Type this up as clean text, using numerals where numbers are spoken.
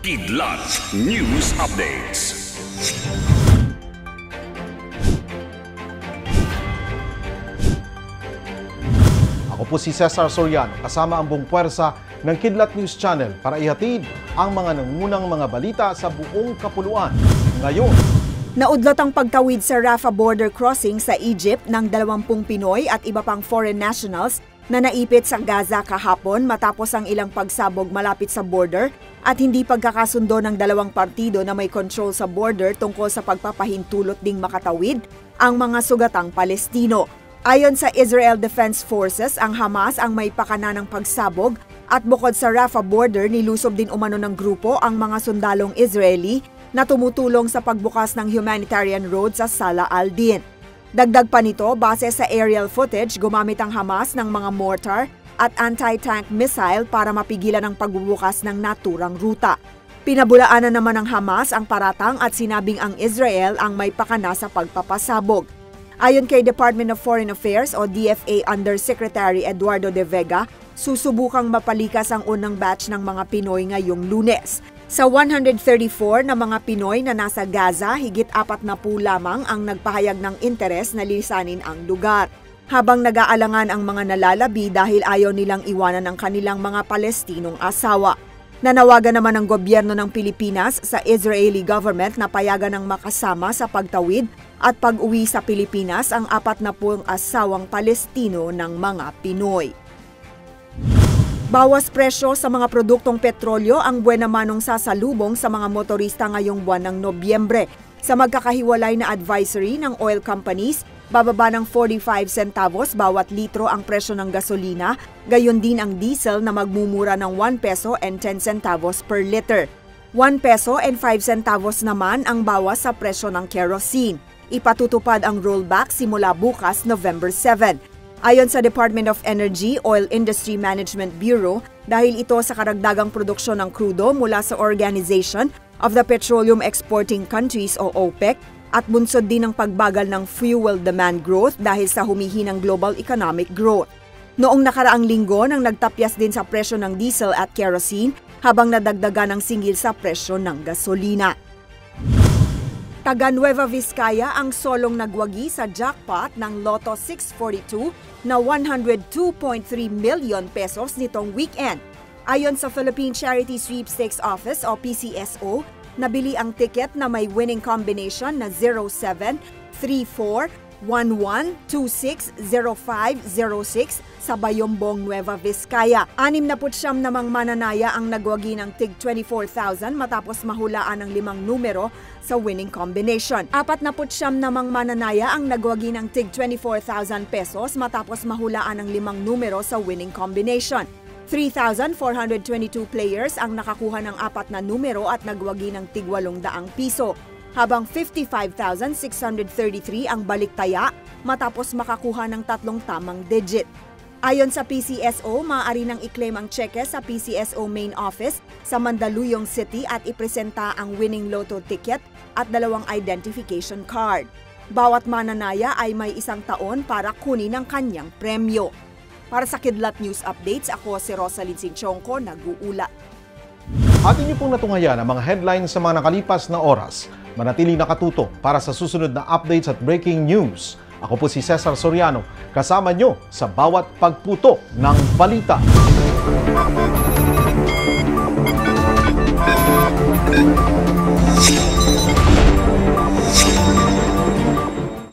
Kidlat News Updates. Ako po si Cesar Soriano, kasama ang buong puwersa ng Kidlat News Channel para ihatid ang mga nangunang mga balita sa buong kapuluan. Ngayon, naudlot ang pagtawid sa Rafah border crossing sa Egypt ng 20 Pinoy at iba pang foreign nationals na naipit sa Gaza kahapon matapos ang ilang pagsabog malapit sa border at hindi pagkakasundo ng dalawang partido na may control sa border tungkol sa pagpapahintulot ding makatawid ang mga sugatang Palestino. Ayon sa Israel Defense Forces, ang Hamas ang may pakana ng pagsabog at bukod sa Rafah border, nilusob din umano ng grupo ang mga sundalong Israeli na tumutulong sa pagbukas ng humanitarian road sa Salah al-Din. Dagdag pa nito, base sa aerial footage, gumamit ang Hamas ng mga mortar at anti-tank missile para mapigilan ang pagbubukas ng naturang ruta. Pinabulaanan naman ng Hamas ang paratang at sinabing ang Israel ang may pakana sa pagpapasabog. Ayon kay Department of Foreign Affairs o DFA Undersecretary Eduardo De Vega, susubukang mapalikas ang unang batch ng mga Pinoy ngayong Lunes. Sa 134 na mga Pinoy na nasa Gaza, higit 40 lamang ang nagpahayag ng interes na lisanin ang lugar. Habang nag-aalangan ang mga nalalabi dahil ayaw nilang iwanan ang kanilang mga Palestinong asawa. Nanawagan naman ang gobyerno ng Pilipinas sa Israeli government na payagan ng makasama sa pagtawid at pag-uwi sa Pilipinas ang 40 asawang Palestino ng mga Pinoy. Bawas presyo sa mga produktong petrolyo ang buwan namanong sasalubong sa mga motorista ngayong buwan ng Nobyembre. Sa magkakahiwalay na advisory ng oil companies, bababa ng 45 centavos bawat litro ang presyo ng gasolina, gayon din ang diesel na magmumura ng 1 peso and 10 centavos per liter. 1 peso and 5 centavos naman ang bawas sa presyo ng kerosene. Ipatutupad ang rollback simula bukas, November 7. Ayon sa Department of Energy Oil Industry Management Bureau, dahil ito sa karagdagang produksyon ng krudo mula sa Organization of the Petroleum Exporting Countries o OPEC at bunsod din ng pagbagal ng fuel demand growth dahil sa humihinang global economic growth. Noong nakaraang linggo nang nagtapyas din sa presyo ng diesel at kerosene habang nadagdagan ng singgil sa presyo ng gasolina. Taga Nueva Vizcaya ang solong nagwagi sa jackpot ng Lotto 642 na 102.3 million pesos nitong weekend. Ayon sa Philippine Charity Sweepstakes Office o PCSO, nabili ang ticket na may winning combination na 07, 34, 11, 26, 05, 06 sa Bayombong, Nueva Vizcaya. 69 namang mananaya ang nagwagi ng tig 24,000 matapos mahulaan ng 5 numero sa winning combination. 49 namang mananaya ang nagwagi ng tig 24,000 pesos matapos mahulaan ng 5 numero sa winning combination. 3,422 players ang nakakuha ng 4 na numero at nagwagi ng tig 800 piso. Habang 55,633 ang baliktaya matapos makakuha ng 3 tamang digit. Ayon sa PCSO, maaari nang i-claim ang cheque sa PCSO main office sa Mandaluyong City at ipresenta ang winning lotto ticket at 2 identification card. Bawat mananaya ay may 1 taon para kunin ang kanyang premyo. Para sa Kidlat News Updates, ako si Rosalyn Sinchonko, nag-uulat. atin niyo pong natunghayan ang mga headlines sa mga nakalipas na oras. Manatiling nakatuto para sa susunod na updates at breaking news. Ako po si Cesar Soriano, kasama nyo sa bawat pagputo ng balita.